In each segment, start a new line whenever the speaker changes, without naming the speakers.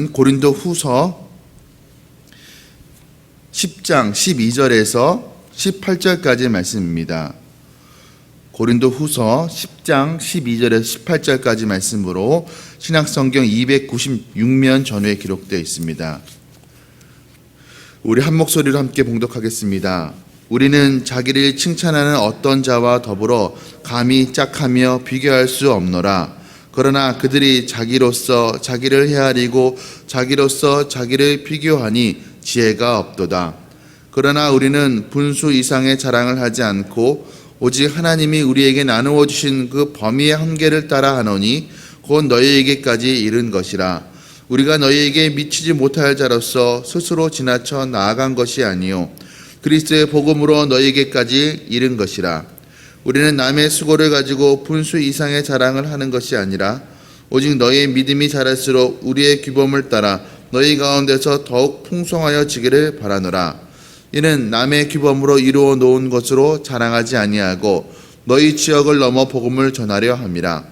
말씀은 고린도 후서 10장 12절에서 18절까지의 말씀입니다. 고린도 후서 10장 12절에서 18절까지 말씀으로 신약성경 296면 전후에 기록되어 있습니다. 우리 한 목소리로 함께 봉독하겠습니다. 우리는 자기를 칭찬하는 어떤 자와 더불어 감히 짝하며 비교할 수 없노라. 그러나 그들이 자기로서 자기를 헤아리고 자기로서 자기를 비교하니 지혜가 없도다. 그러나 우리는 분수 이상의 자랑을 하지 않고 오직 하나님이 우리에게 나누어 주신 그 범위의 한계를 따라 하노니 곧 너희에게까지 이른 것이라. 우리가 너희에게 미치지 못할 자로서 스스로 지나쳐 나아간 것이 아니요 그리스도의 복음으로 너희에게까지 이른 것이라. 우리는 남의 수고를 가지고 분수 이상의 자랑을 하는 것이 아니라 오직 너희의 믿음이 자랄수록 우리의 규범을 따라 너희 가운데서 더욱 풍성하여 지기를 바라노라. 이는 남의 규범으로 이루어 놓은 것으로 자랑하지 아니하고 너희 지역을 넘어 복음을 전하려 함이라.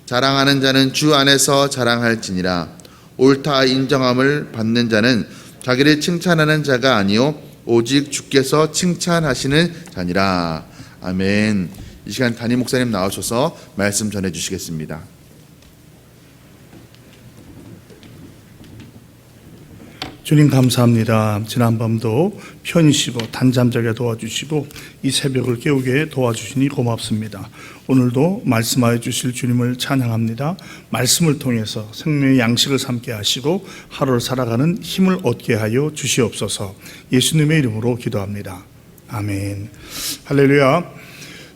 자랑하는 자는 주 안에서 자랑할지니라. 옳다 인정함을 받는 자는 자기를 칭찬하는 자가 아니요 오직 주께서 칭찬하시는 자니라. 아멘. 이 시간 담임 목사님 나오셔서 말씀 전해 주시겠습니다.
주님 감사합니다. 지난밤도 편히 쉬고 단잠자게 도와주시고 이 새벽을 깨우게 도와주시니 고맙습니다. 오늘도 말씀하여 주실 주님을 찬양합니다. 말씀을 통해서 생명의 양식을 삼게 하시고 하루를 살아가는 힘을 얻게 하여 주시옵소서. 예수님의 이름으로 기도합니다. 아멘. 할렐루야.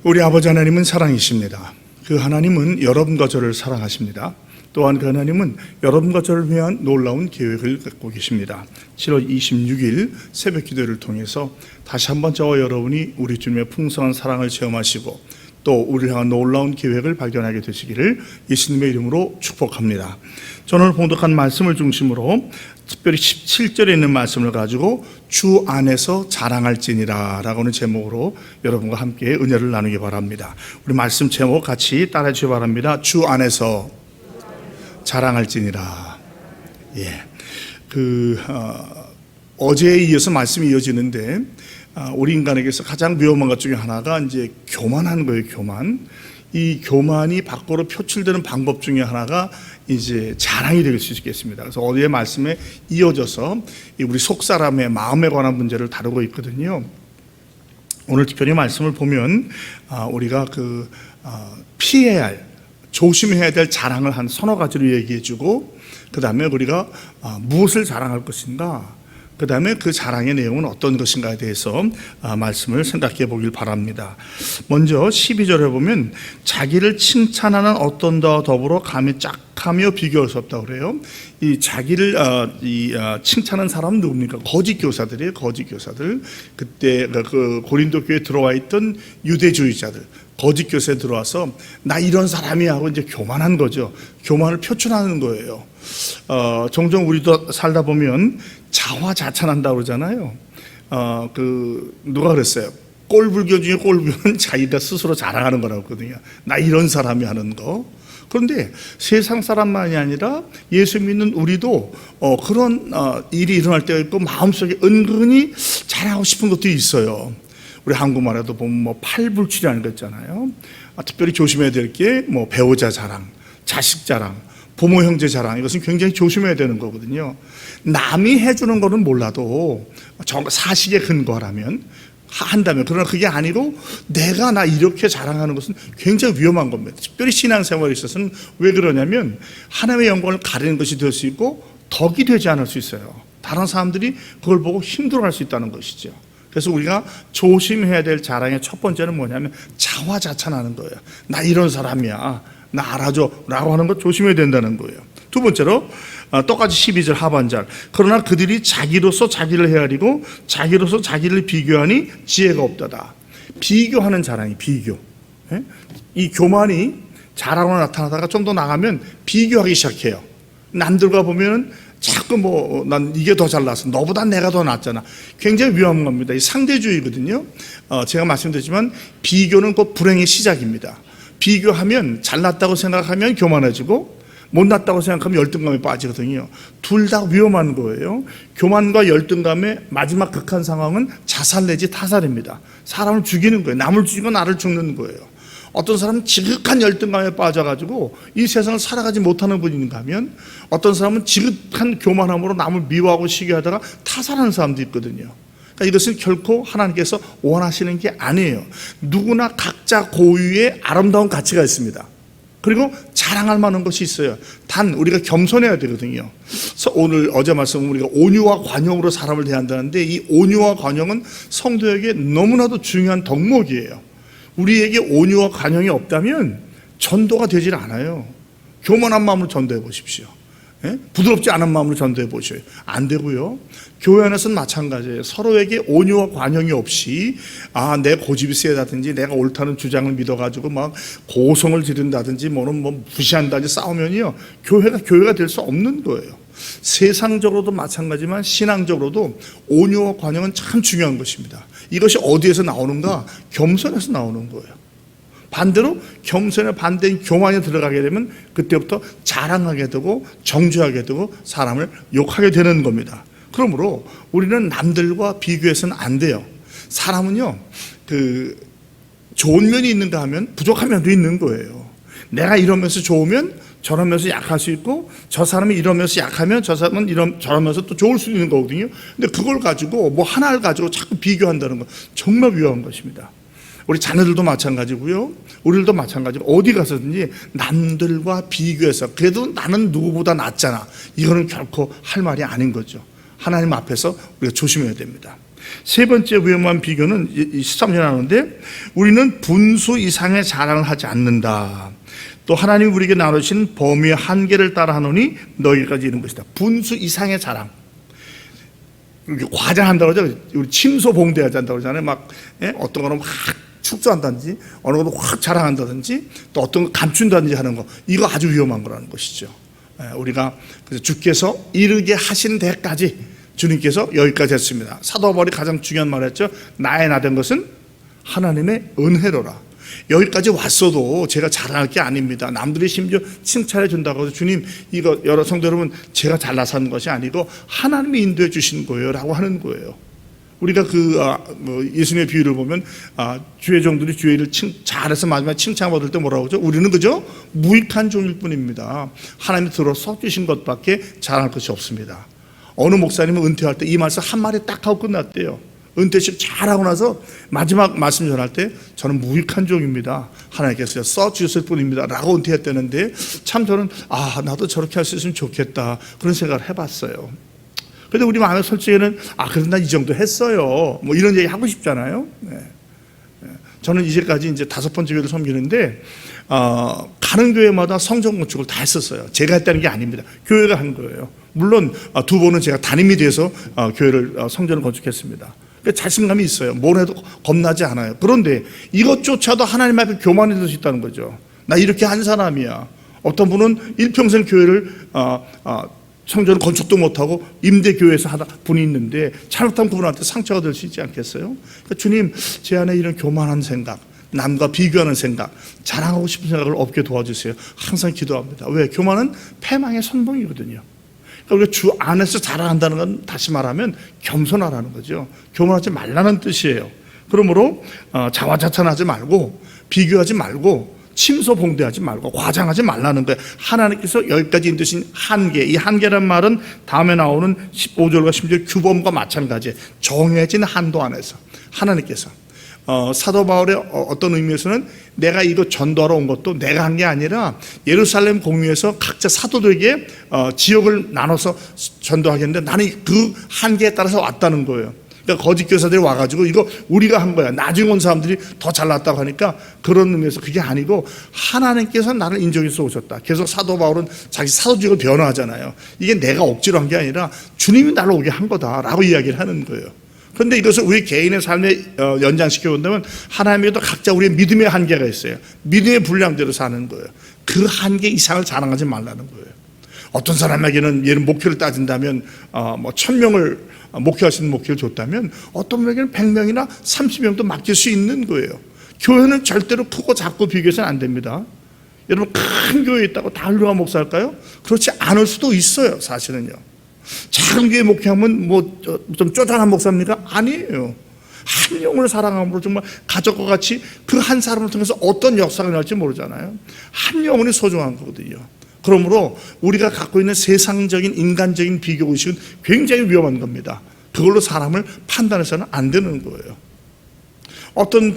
우리 아버지 하나님은 사랑이십니다. 그 하나님은 여러분과 저를 사랑하십니다. 또한 그 하나님은 여러분과 저를 위한 놀라운 계획을 갖고 계십니다. 7월 26일 새벽 기도를 통해서 다시 한번 저와 여러분이 우리 주님의 풍성한 사랑을 체험하시고 또 우리를 향한 놀라운 계획을 발견하게 되시기를 예수님의 이름으로 축복합니다. 저는 오늘 봉독한 말씀을 중심으로 특별히 17절에 있는 말씀을 가지고 주 안에서 자랑할지니라 라고는 제목으로 여러분과 함께 은혜를 나누기 바랍니다. 우리 말씀 제목 같이 따라해 주시기 바랍니다. 주 안에서 자랑할지니라. 어제에 이어서 말씀이 이어지는데 우리 인간에게서 가장 위험한 것 중에 하나가 이제 교만한 거예요. 교만. 이 교만이 밖으로 표출되는 방법 중에 하나가 이제 자랑이 될 수 있겠습니다. 그래서 어제의 말씀에 이어져서 우리 속 사람의 마음에 관한 문제를 다루고 있거든요. 오늘 특별히 말씀을 보면 우리가 피해야 할, 조심해야 될 자랑을 한 서너 가지로 얘기해주고 그 다음에 우리가 무엇을 자랑할 것인가, 그 다음에 그 자랑의 내용은 어떤 것인가에 대해서 말씀을 생각해 보길 바랍니다. 먼저 12절에 보면 자기를 칭찬하는 어떤 자와 더불어 감히 짝하며 비교할 수 없다고 그래요. 이 자기를 칭찬하는 사람은 누굽니까? 거짓 교사들이에요. 거짓 교사들. 그때 그 고린도 교회에 들어와 있던 유대주의자들, 거짓 교사에 들어와서 나 이런 사람이야 하고 이제 교만한 거죠. 교만을 표출하는 거예요. 종종 우리도 살다 보면 자화자찬한다고 그러잖아요. 누가 그랬어요? 꼴불교 중에 꼴불교는 자기가 스스로 자랑하는 거라고 했거든요. 나 이런 사람이 하는 거. 그런데 세상 사람만이 아니라 예수 믿는 우리도 그런 일이 일어날 때가 있고 마음속에 은근히 자랑하고 싶은 것도 있어요. 우리 한국말에도 보면 팔불출이라는 거 있잖아요. 특별히 조심해야 될 게 배우자 자랑, 자식 자랑, 부모 형제 자랑, 이것은 굉장히 조심해야 되는 거거든요. 남이 해주는 거는 몰라도 사실에 근거하라면 한다면, 그러나 그게 아니고 내가 나 이렇게 자랑하는 것은 굉장히 위험한 겁니다. 특별히 신앙생활에 있어서는. 왜 그러냐면 하나님의 영광을 가리는 것이 될 수 있고 덕이 되지 않을 수 있어요. 다른 사람들이 그걸 보고 힘들어할 수 있다는 것이죠. 그래서 우리가 조심해야 될 자랑의 첫 번째는 뭐냐면 자화자찬하는 거예요. 나 이런 사람이야, 나 알아줘 라고 하는 거 조심해야 된다는 거예요. 두 번째로 똑같이 12절 하반절, 그러나 그들이 자기로서 자기를 헤아리고 자기로서 자기를 비교하니 지혜가 없다다. 비교하는 자랑이 비교. 이 교만이 자랑으로 나타나다가 좀 더 나가면 비교하기 시작해요. 남들과 보면 자꾸 난 이게 더 잘났어, 너보다 내가 더 낫잖아. 굉장히 위험한 겁니다. 이 상대주의거든요. 제가 말씀드렸지만 비교는 곧 불행의 시작입니다. 비교하면 잘났다고 생각하면 교만해지고 못났다고 생각하면 열등감에 빠지거든요. 둘 다 위험한 거예요. 교만과 열등감의 마지막 극한 상황은 자살 내지 타살입니다. 사람을 죽이는 거예요. 남을 죽이고 나를 죽는 거예요. 어떤 사람은 지극한 열등감에 빠져가지고 이 세상을 살아가지 못하는 분인가 하면, 어떤 사람은 지극한 교만함으로 남을 미워하고 시기하다가 타살하는 사람도 있거든요. 그러니까 이것은 결코 하나님께서 원하시는 게 아니에요. 누구나 각자 고유의 아름다운 가치가 있습니다. 그리고 자랑할 만한 것이 있어요. 단 우리가 겸손해야 되거든요. 그래서 어제 말씀은 우리가 온유와 관용으로 사람을 대한다는데, 이 온유와 관용은 성도에게 너무나도 중요한 덕목이에요. 우리에게 온유와 관용이 없다면 전도가 되질 않아요. 교만한 마음으로 전도해 보십시오. 부드럽지 않은 마음으로 전도해 보셔요. 안 되고요. 교회 안에서는 마찬가지예요. 서로에게 온유와 관용이 없이 내 고집이 세다든지 내가 옳다는 주장을 믿어가지고 막 고성을 지른다든지 뭐는 무시한다든지 싸우면요, 교회가 될 수 없는 거예요. 세상적으로도 마찬가지지만 신앙적으로도 온유와 관용은 참 중요한 것입니다. 이것이 어디에서 나오는가? 겸손에서 나오는 거예요. 반대로 겸손에 반대인 교만에 들어가게 되면 그때부터 자랑하게 되고 정죄하게 되고 사람을 욕하게 되는 겁니다. 그러므로 우리는 남들과 비교해서는 안 돼요. 사람은요, 좋은 면이 있는가 하면 부족한 면도 있는 거예요. 내가 이러면서 좋으면 저러면서 약할 수 있고, 저 사람이 이러면서 약하면 저 사람은 저러면서 또 좋을 수 있는 거거든요. 근데 그걸 가지고 하나를 가지고 자꾸 비교한다는 건 정말 위험한 것입니다. 우리 자녀들도 마찬가지고요. 우리들도 마찬가지고 어디 가서든지 남들과 비교해서 그래도 나는 누구보다 낫잖아, 이거는 결코 할 말이 아닌 거죠. 하나님 앞에서 우리가 조심해야 됩니다. 세 번째 위험한 비교는 13절에 나오는데, 우리는 분수 이상의 자랑을 하지 않는다. 또 하나님이 우리에게 나누신 범위의 한계를 따라 하노니 너희까지 이른 것이다. 분수 이상의 자랑. 과장한다고 그러죠. 우리 침소봉대하지 한다고 그러잖아요. 어떤 거는 막 축소한다든지, 어느 것도 확 자랑한다든지, 또 어떤 거 감춘다든지 하는 거, 이거 아주 위험한 거라는 것이죠. 우리가 그래서 주께서 이르게 하신 데까지 주님께서 여기까지 했습니다. 사도 바울이 가장 중요한 말을 했죠. 나의 나 된 것은 하나님의 은혜로라. 여기까지 왔어도 제가 자랑할 게 아닙니다. 남들이 심지어 칭찬해 준다고 해서 주님, 이거 여러 성도 여러분, 제가 잘나서 하는 것이 아니고 하나님이 인도해 주신 거예요 라고 하는 거예요. 우리가 예수님의 비유를 보면 주의 종들이 주의를 잘해서 마지막에 칭찬받을 때 뭐라고 하죠? 우리는 그저 무익한 종일 뿐입니다. 하나님이 들어 써주신 것밖에 자랑할 것이 없습니다. 어느 목사님은 은퇴할 때 이 말씀 한 마디 딱 하고 끝났대요. 은퇴식 잘하고 나서 마지막 말씀 전할 때, 저는 무익한 종입니다. 하나님께서 써주셨을 뿐입니다 라고 은퇴했다는데, 참 저는 나도 저렇게 할 수 있으면 좋겠다, 그런 생각을 해봤어요. 근데 우리 마음의 솔직히는 그래도 난 이 정도 했어요, 이런 얘기 하고 싶잖아요. 저는 이제까지 이제 5번째 교회를 섬기는데, 가는 교회마다 성전 건축을 다 했었어요. 제가 했다는 게 아닙니다. 교회가 한 거예요. 물론 2번은 제가 담임이 돼서 교회를 성전을 건축했습니다. 자신감이 있어요. 뭘 해도 겁나지 않아요. 그런데 이것조차도 하나님 앞에 교만이 될 수 있다는 거죠. 나 이렇게 한 사람이야. 어떤 분은 일평생 교회를 성전을 건축도 못하고 임대교회에서 하다 분이 있는데, 잘못하면 그분한테 상처가 될 수 있지 않겠어요? 그러니까 주님, 제 안에 이런 교만한 생각, 남과 비교하는 생각, 자랑하고 싶은 생각을 없게 도와주세요. 항상 기도합니다. 왜? 교만은 패망의 선봉이거든요. 그러니까 우리가 주 안에서 자랑한다는 건, 다시 말하면 겸손하라는 거죠. 교만하지 말라는 뜻이에요. 그러므로 자화자찬하지 말고, 비교하지 말고, 침소봉대하지 말고, 과장하지 말라는 거예요. 하나님께서 여기까지 인도신 한계, 이 한계란 말은 다음에 나오는 15절과 16절 규범과 마찬가지예요. 정해진 한도 안에서 하나님께서, 사도 바울의 어떤 의미에서는 내가 이거 전도하러 온 것도 내가 한 게 아니라 예루살렘 공유에서 각자 사도들에게 지역을 나눠서 전도하겠는데, 나는 그 한계에 따라서 왔다는 거예요. 그러니까 거짓 교사들이 와가지고 이거 우리가 한 거야, 나중에 온 사람들이 더 잘났다고 하니까, 그런 의미에서 그게 아니고 하나님께서 나를 인정해서 오셨다. 계속 사도 바울은 자기 사도직을 변호하잖아요. 이게 내가 억지로 한 게 아니라 주님이 나를 오게 한 거다라고 이야기를 하는 거예요. 그런데 이것을 우리 개인의 삶에 연장시켜 본다면, 하나님에도 각자 우리의 믿음의 한계가 있어요. 믿음의 분량대로 사는 거예요. 그 한계 이상을 자랑하지 말라는 거예요. 어떤 사람에게는, 예를 목표를 따진다면 1000명을 목회할 수 있는 목표를 줬다면, 어떤 분에게는 100명이나 30명도 맡길 수 있는 거예요. 교회는 절대로 크고 작고 비교해서는 안 됩니다. 여러분 큰 교회에 있다고 다 훌륭한 목사일까요? 그렇지 않을 수도 있어요. 사실은요. 작은 교회 목회하면 뭐 좀 쪼잔한 목사입니까? 아니에요. 한 영혼을 사랑함으로 정말 가족과 같이 그 한 사람을 통해서 어떤 역사가 날지 모르잖아요. 한 영혼이 소중한 거거든요. 그러므로 우리가 갖고 있는 세상적인 인간적인 비교의식은 굉장히 위험한 겁니다. 그걸로 사람을 판단해서는 안 되는 거예요. 어떤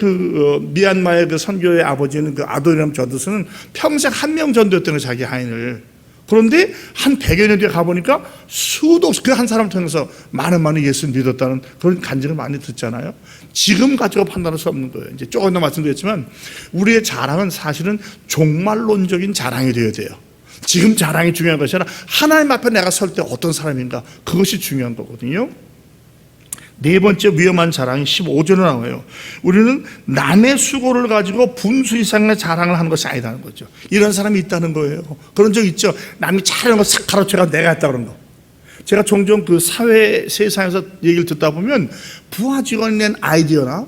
미얀마의 그 선교의 아버지는 그 아도니람 전도사는 평생 한 명 전도했던 거예요, 자기 하인을. 그런데 한 100여 년 뒤에 가보니까 수도 없이 그 한 사람을 통해서 많은 예수를 믿었다는 그런 간증을 많이 듣잖아요. 지금 가지고 판단할 수 없는 거예요. 이제 조금 더 말씀드렸지만 우리의 자랑은 사실은 종말론적인 자랑이 되어야 돼요. 지금 자랑이 중요한 것이 아니라 하나님 앞에 내가 설 때 어떤 사람인가, 그것이 중요한 거거든요. 네 번째 위험한 자랑이 15절에 나와요. 우리는 남의 수고를 가지고 분수 이상의 자랑을 하는 것이 아니라는 거죠. 이런 사람이 있다는 거예요. 그런 적 있죠. 남이 잘하는 거 싹 가로채가 내가 했다 그런 거. 제가 종종 그 사회 세상에서 얘기를 듣다 보면 부하 직원이 낸 아이디어나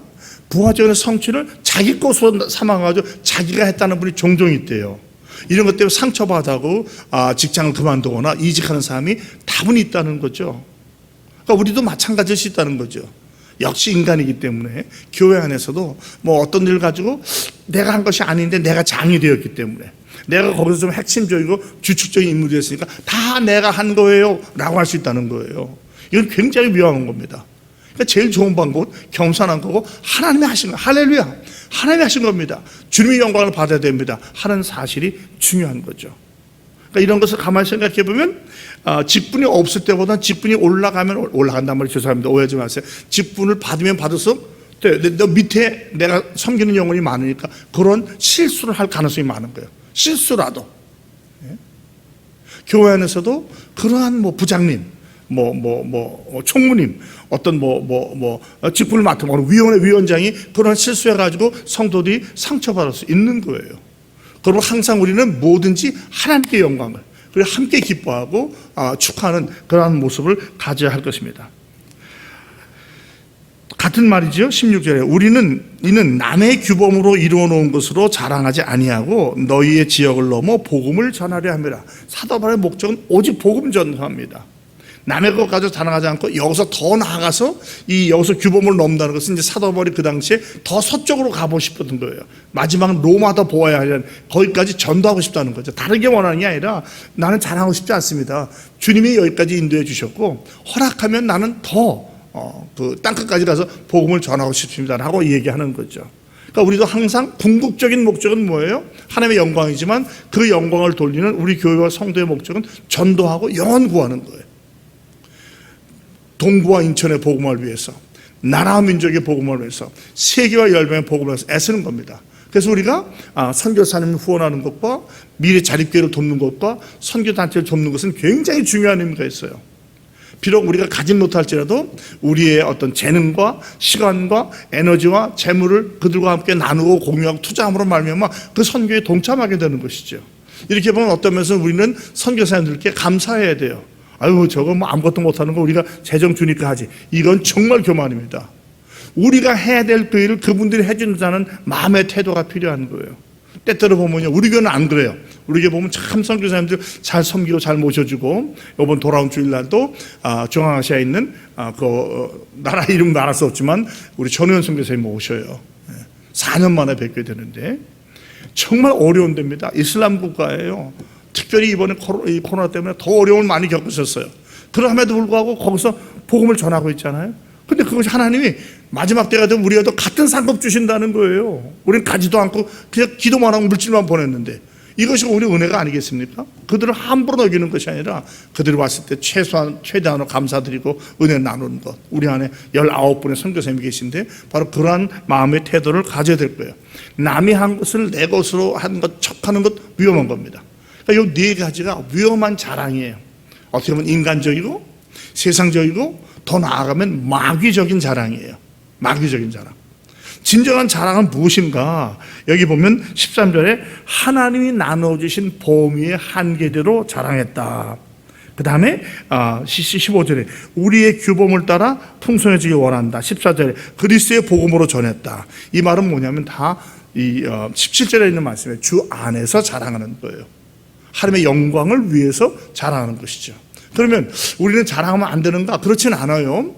부하 직원의 성취를 자기 것으로 삼아가지고 자기가 했다는 분이 종종 있대요. 이런 것 때문에 상처받아고 직장을 그만두거나 이직하는 사람이 다분히 있다는 거죠. 그러니까 우리도 마찬가지일 수 있다는 거죠. 역시 인간이기 때문에 교회 안에서도 뭐 어떤 일을 가지고 내가 한 것이 아닌데 내가 장이 되었기 때문에 내가 거기서 좀 핵심적이고 주축적인 인물이 됐으니까 다 내가 한 거예요 라고 할 수 있다는 거예요. 이건 굉장히 위험한 겁니다. 그러니까 제일 좋은 방법은 겸손한 거고 하나님이 하신 거, 할렐루야, 하나님이 하신 겁니다. 주님의 영광을 받아야 됩니다 하는 사실이 중요한 거죠. 그러니까 이런 것을 가만히 생각해 보면 직분이 없을 때보다 직분이 올라가면 올라간단 말이에요. 죄송합니다. 오해하지 마세요. 직분을 받으면 받을수록 너 밑에 내가 섬기는 영혼이 많으니까 그런 실수를 할 가능성이 많은 거예요. 실수라도. 교회 안에서도 그러한 뭐 부장님, 총무님, 어떤 직분을 맡은 위원회 위원장이 그런 실수해가지고 성도들이 상처받을 수 있는 거예요. 그리고 항상 우리는 뭐든지 하나님께 영광을, 그리고 함께 기뻐하고 축하하는 그러한 모습을 가져야 할 것입니다. 같은 말이죠. 16절에 우리는 이는 남의 규범으로 이루어 놓은 것으로 자랑하지 아니하고 너희의 지역을 넘어 복음을 전하려 함이라. 사도 바울의 목적은 오직 복음 전하입니다. 남의 것 가지고 자랑하지 않고 여기서 더 나아가서 여기서 규범을 넘는다는 것은 이제 사도 바울이 그 당시에 더 서쪽으로 가보고 싶었던 거예요. 마지막 로마 더 보아야 하는 거기까지 전도하고 싶다는 거죠. 다르게 원하는 게 아니라 나는 자랑하고 싶지 않습니다. 주님이 여기까지 인도해 주셨고 허락하면 나는 더 그 땅끝까지 가서 복음을 전하고 싶습니다라고 얘기하는 거죠. 그러니까 우리도 항상 궁극적인 목적은 뭐예요? 하나님의 영광이지만 그 영광을 돌리는 우리 교회와 성도의 목적은 전도하고 영혼 구하는 거예요. 동부와 인천의 복음을 위해서, 나라와 민족의 복음을 위해서, 세계와 열방의 복음을 위해서 애쓰는 겁니다. 그래서 우리가 선교사님을 후원하는 것과 미래 자립교회를 돕는 것과 선교단체를 돕는 것은 굉장히 중요한 의미가 있어요. 비록 우리가 가진 못할지라도 우리의 어떤 재능과 시간과 에너지와 재물을 그들과 함께 나누고 공유하고 투자함으로 말미암아 그 선교에 동참하게 되는 것이죠. 이렇게 보면 어떤 면에서 우리는 선교사님들께 감사해야 돼요. 아유, 저거 아무것도 못하는 거 우리가 재정 주니까 하지. 이건 정말 교만입니다. 우리가 해야 될 그 일을 그분들이 해준다는 마음의 태도가 필요한 거예요. 때때로 보면요, 우리 교회는 안 그래요. 우리 교회 보면 참 선교사님들 잘 섬기고 잘 모셔주고, 이번 돌아온 주일날도 중앙아시아에 있는 나라 이름 알을 수 없지만 우리 전우현 선교사님 모셔요. 4년 만에 뵙게 되는데 정말 어려운 데입니다. 이슬람 국가예요. 특별히 이번에 코로나 때문에 더 어려움을 많이 겪으셨어요. 그럼에도 불구하고 거기서 복음을 전하고 있잖아요. 근데 그것이 하나님이 마지막 때가 되면 우리가 또 같은 상급 주신다는 거예요. 우리는 가지도 않고 그냥 기도만 하고 물질만 보냈는데 이것이 우리 은혜가 아니겠습니까? 그들을 함부로 넘기는 것이 아니라 그들이 왔을 때 최대한으로 감사드리고 은혜 나누는 것. 우리 안에 19분의 선교사님이 계신데 바로 그러한 마음의 태도를 가져야 될 거예요. 남이 한 것을 내 것으로 한 것 척하는 것 위험한 겁니다. 그러니까 이 네 가지가 위험한 자랑이에요. 어떻게 보면 인간적이고 세상적이고 더 나아가면 마귀적인 자랑이에요. 마귀적인 자랑. 진정한 자랑은 무엇인가? 여기 보면 13절에 하나님이 나눠주신 범위의 한계대로 자랑했다. 그 다음에 15절에 우리의 규범을 따라 풍성해지기 원한다. 14절에 그리스도의 복음으로 전했다. 이 말은 뭐냐면 다 17절에 있는 말씀에 주 안에서 자랑하는 거예요. 하나님의 영광을 위해서 자랑하는 것이죠. 그러면 우리는 자랑하면 안 되는가? 그렇진 않아요.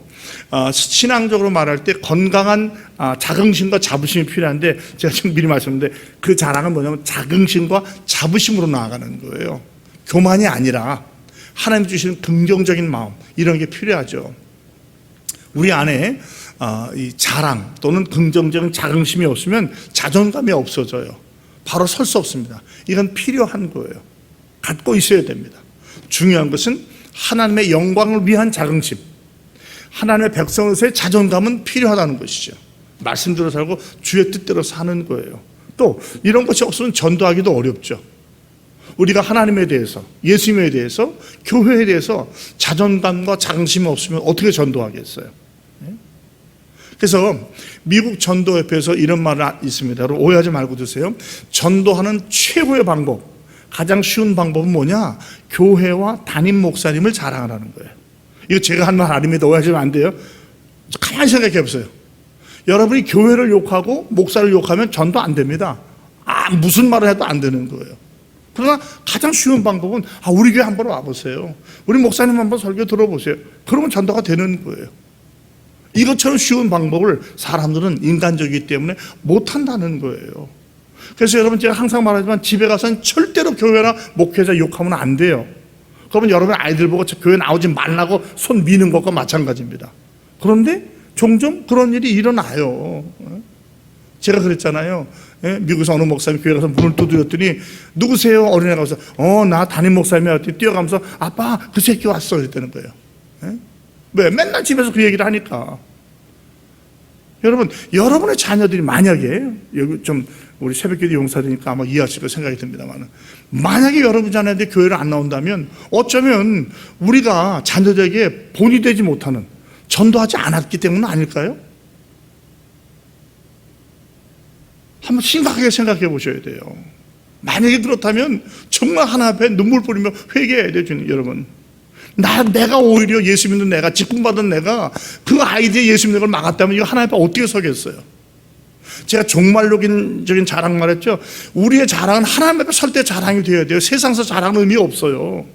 신앙적으로 말할 때 건강한 자긍심과 자부심이 필요한데, 제가 지금 미리 말씀드렸는데 그 자랑은 뭐냐면 자긍심과 자부심으로 나아가는 거예요. 교만이 아니라 하나님 주시는 긍정적인 마음, 이런 게 필요하죠. 우리 안에 이 자랑 또는 긍정적인 자긍심이 없으면 자존감이 없어져요. 바로 설 수 없습니다. 이건 필요한 거예요. 갖고 있어야 됩니다. 중요한 것은 하나님의 영광을 위한 자긍심, 하나님의 백성으로서의 자존감은 필요하다는 것이죠. 말씀대로 살고 주의 뜻대로 사는 거예요. 또 이런 것이 없으면 전도하기도 어렵죠. 우리가 하나님에 대해서, 예수님에 대해서, 교회에 대해서 자존감과 자긍심이 없으면 어떻게 전도하겠어요? 그래서 미국 전도협회에서 이런 말이 있습니다. 여러분 오해하지 말고 드세요. 전도하는 최고의 방법, 가장 쉬운 방법은 뭐냐? 교회와 담임 목사님을 자랑하라는 거예요. 이거 제가 한 말 아닙니다. 오해하시면 안 돼요. 가만히 생각해 보세요. 여러분이 교회를 욕하고 목사를 욕하면 전도 안 됩니다. 무슨 말을 해도 안 되는 거예요. 그러나 가장 쉬운 방법은 우리 교회 한번 와보세요. 우리 목사님 한번 설교 들어보세요. 그러면 전도가 되는 거예요. 이것처럼 쉬운 방법을 사람들은 인간적이기 때문에 못한다는 거예요. 그래서 여러분 제가 항상 말하지만 집에 가서는 절대로 교회나 목회자 욕하면 안 돼요. 그러면 여러분 아이들 보고 교회 나오지 말라고 손 미는 것과 마찬가지입니다. 그런데 종종 그런 일이 일어나요. 제가 그랬잖아요. 미국에서 어느 목사님 교회 가서 문을 두드렸더니 누구세요? 어린애가 와서 나 담임 목사님이야. 뛰어가면서 아빠 그 새끼 왔어 이랬다는 거예요. 왜? 맨날 집에서 그 얘기를 하니까. 여러분, 여러분의 자녀들이 만약에, 여기 좀 우리 새벽기도 용사되니까 아마 이해하실 거 생각이 듭니다만, 만약에 여러분 자녀들이 교회를 안 나온다면 어쩌면 우리가 자녀들에게 본이 되지 못하는, 전도하지 않았기 때문 아닐까요? 한번 심각하게 생각해 보셔야 돼요. 만약에 그렇다면 정말 하나 앞에 눈물 뿌리며 회개해야 돼요, 여러분. 내가 오히려 예수 믿는 내가, 직분받은 내가 그 아이들의 예수 믿는 걸 막았다면 이거 하나님 앞에 어떻게 서겠어요? 제가 종말론적인 자랑 말했죠. 우리의 자랑은 하나님 앞에 설 때 자랑이 되어야 돼요. 세상에서 자랑은 의미 없어요.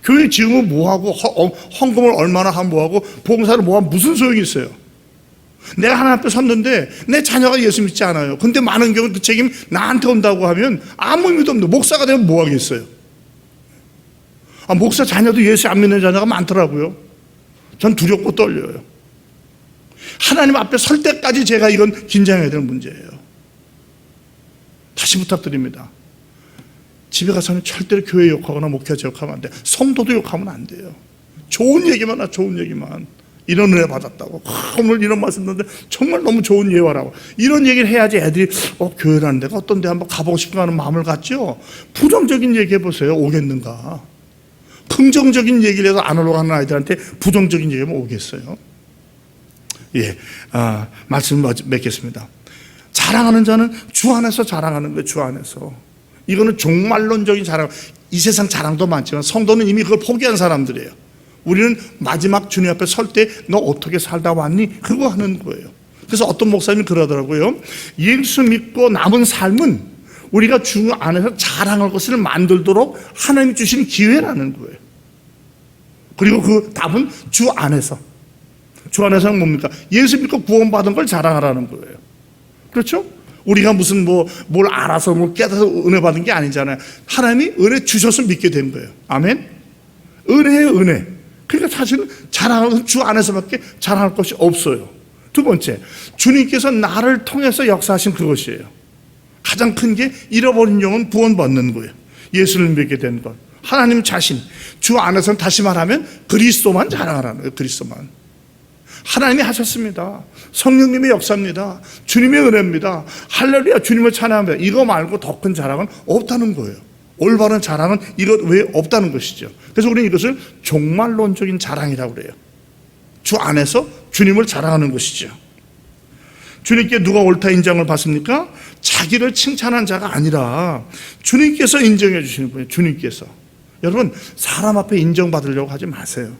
교회 지으면 뭐하고, 헌금을 얼마나 하면 뭐하고, 봉사를 뭐하면 무슨 소용이 있어요? 내가 하나님 앞에 섰는데 내 자녀가 예수 믿지 않아요. 근데 많은 경우 그 책임 나한테 온다고 하면 아무 의미도 없는데 목사가 되면 뭐 하겠어요? 목사 자녀도 예수 안 믿는 자녀가 많더라고요. 전 두렵고 떨려요. 하나님 앞에 설 때까지 제가 이건 긴장해야 되는 문제예요. 다시 부탁드립니다. 집에 가서는 절대로 교회 욕하거나 목회자 욕하면 안 돼요. 성도도 욕하면 안 돼요. 좋은 얘기만 하라, 좋은 얘기만. 이런 은혜 받았다고. 오늘 이런 말씀 듣는데 정말 너무 좋은 예화라고. 이런 얘기를 해야지 애들이 교회라는 데가 어떤 데 한번 가보고 싶어 하는 마음을 갖죠. 부정적인 얘기 해보세요. 오겠는가? 긍정적인 얘기를 해서 안 오려고 하는 아이들한테 부정적인 얘기하면 오겠어요? 말씀 맺겠습니다. 자랑하는 자는 주 안에서 자랑하는 거예요. 주 안에서. 이거는 종말론적인 자랑. 이 세상 자랑도 많지만 성도는 이미 그걸 포기한 사람들이에요. 우리는 마지막 주님 앞에 설 때 너 어떻게 살다 왔니? 그거 하는 거예요. 그래서 어떤 목사님이 그러더라고요. 예수 믿고 남은 삶은 우리가 주 안에서 자랑할 것을 만들도록 하나님이 주신 기회라는 거예요. 그리고 그 답은 주 안에서. 주 안에서는 뭡니까? 예수 믿고 구원받은 걸 자랑하라는 거예요. 그렇죠? 우리가 무슨 뭘 알아서 깨달아서 은혜 받은 게 아니잖아요. 하나님이 은혜 주셔서 믿게 된 거예요. 아멘? 은혜예요, 은혜. 그러니까 사실은 자랑할 것은 주 안에서밖에 자랑할 것이 없어요. 두 번째, 주님께서 나를 통해서 역사하신 그것이에요. 가장 큰 게 잃어버린 영혼 구원받는 거예요. 예수를 믿게 된 것. 하나님 자신, 주 안에서는 다시 말하면 그리스도만 자랑하라는 거예요. 그리스도만. 하나님이 하셨습니다. 성령님의 역사입니다. 주님의 은혜입니다. 할렐루야, 주님을 찬양합니다. 이거 말고 더 큰 자랑은 없다는 거예요. 올바른 자랑은 이것 외에 없다는 것이죠. 그래서 우리는 이것을 종말론적인 자랑이라고 그래요. 주 안에서 주님을 자랑하는 것이죠. 주님께 누가 옳다 인정을 받습니까? 자기를 칭찬한 자가 아니라 주님께서 인정해 주시는 거예요. 주님께서. 여러분, 사람 앞에 인정받으려고 하지 마세요.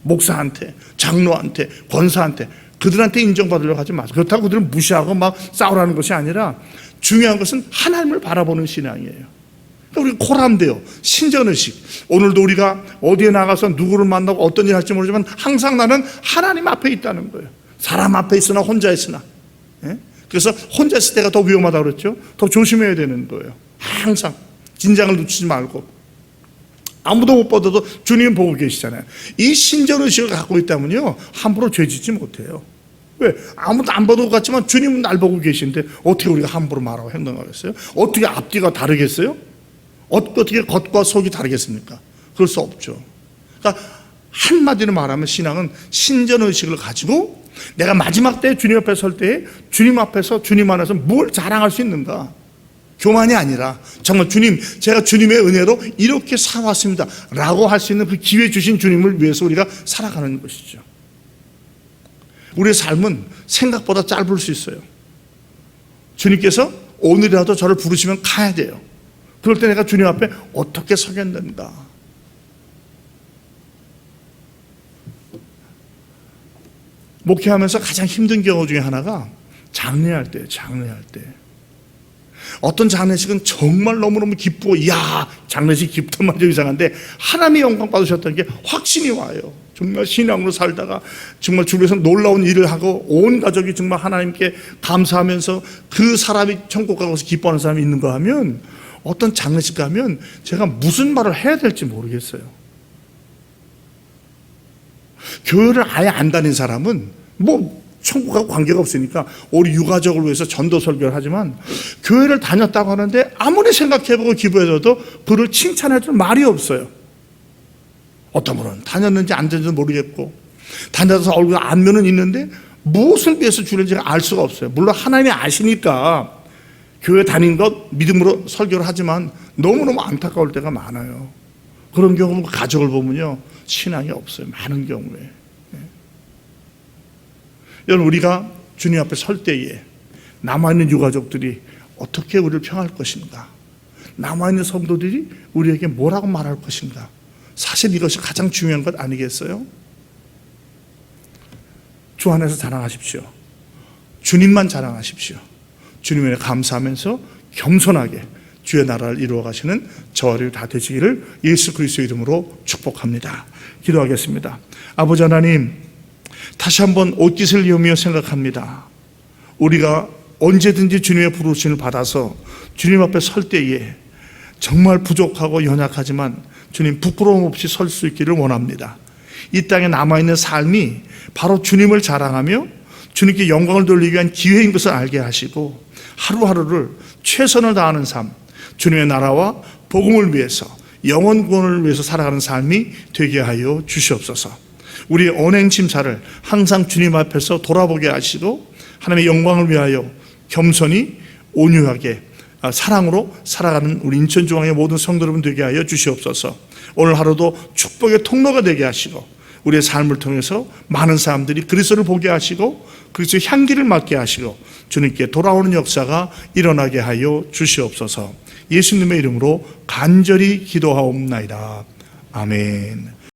목사한테, 장로한테, 권사한테 그들한테 인정받으려고 하지 마세요. 그렇다고 그들을 무시하고 막 싸우라는 것이 아니라 중요한 것은 하나님을 바라보는 신앙이에요. 우리 코라면 돼요. 신전의식. 오늘도 우리가 어디에 나가서 누구를 만나고 어떤 일을 할지 모르지만 항상 나는 하나님 앞에 있다는 거예요. 사람 앞에 있으나 혼자 있으나. 예? 그래서 혼자 있을 때가 더 위험하다고 그랬죠. 더 조심해야 되는 거예요. 항상 긴장을 놓치지 말고. 아무도 못 보더라도 주님 보고 계시잖아요. 이 신전의식을 갖고 있다면요 함부로 죄짓지 못해요. 왜? 아무도 안 보는 것 같지만 주님은 날 보고 계신데 어떻게 우리가 함부로 말하고 행동하겠어요? 어떻게 앞뒤가 다르겠어요? 어떻게 겉과 속이 다르겠습니까? 그럴 수 없죠. 그러니까 한마디로 말하면 신앙은 신전의식을 가지고 내가 마지막 때 주님 앞에 설 때에 주님 앞에서 주님 안에서 뭘 자랑할 수 있는가? 교만이 아니라 정말 주님, 제가 주님의 은혜로 이렇게 살아왔습니다 라고 할 수 있는 그 기회 주신 주님을 위해서 우리가 살아가는 것이죠. 우리의 삶은 생각보다 짧을 수 있어요. 주님께서 오늘이라도 저를 부르시면 가야 돼요. 그럴 때 내가 주님 앞에 어떻게 서겠는가? 목회하면서 가장 힘든 경우 중에 하나가 장례할 때예요. 장례할 때. 어떤 장례식은 정말 너무너무 기쁘고 이야 장례식 기쁘단 말이 이상한데 하나님의 영광 받으셨다는 게 확신이 와요. 정말 신앙으로 살다가 정말 주변에서 놀라운 일을 하고 온 가족이 정말 하나님께 감사하면서 그 사람이 천국 가고서 기뻐하는 사람이 있는가 하면 어떤 장례식 가면 제가 무슨 말을 해야 될지 모르겠어요. 교회를 아예 안 다닌 사람은 뭐 천국하고 관계가 없으니까 우리 유가족을 위해서 전도 설교를 하지만 교회를 다녔다고 하는데 아무리 생각해보고 기도해줘도 그를 칭찬해줄 말이 없어요. 어떤 분은 다녔는지 안 다녔는지 모르겠고 다녀서 얼굴 안면은 있는데 무엇을 위해서 주는지 알 수가 없어요. 물론 하나님이 아시니까 교회 다닌 것 믿음으로 설교를 하지만 너무너무 안타까울 때가 많아요. 그런 경우 가족을 보면요 신앙이 없어요. 많은 경우에. 여러분 우리가 주님 앞에 설 때에 남아있는 유가족들이 어떻게 우리를 평할 것인가? 남아있는 성도들이 우리에게 뭐라고 말할 것인가? 사실 이것이 가장 중요한 것 아니겠어요? 주 안에서 자랑하십시오. 주님만 자랑하십시오. 주님에 감사하면서 겸손하게 주의 나라를 이루어 가시는 저와 다 되시기를 예수 그리스도의 이름으로 축복합니다. 기도하겠습니다. 아버지 하나님, 다시 한번 옷깃을 이으며 생각합니다. 우리가 언제든지 주님의 부르심을 받아서 주님 앞에 설 때에 정말 부족하고 연약하지만 주님 부끄러움 없이 설 수 있기를 원합니다. 이 땅에 남아있는 삶이 바로 주님을 자랑하며 주님께 영광을 돌리기 위한 기회인 것을 알게 하시고 하루하루를 최선을 다하는 삶, 주님의 나라와 복음을 위해서 영혼 구원을 위해서 살아가는 삶이 되게 하여 주시옵소서. 우리의 언행 심사를 항상 주님 앞에서 돌아보게 하시고 하나님의 영광을 위하여 겸손히 온유하게 사랑으로 살아가는 우리 인천중앙의 모든 성도 여러분 되게 하여 주시옵소서. 오늘 하루도 축복의 통로가 되게 하시고 우리의 삶을 통해서 많은 사람들이 그리스도를 보게 하시고 그리스도의 향기를 맡게 하시고 주님께 돌아오는 역사가 일어나게 하여 주시옵소서. 예수님의 이름으로 간절히 기도하옵나이다. 아멘.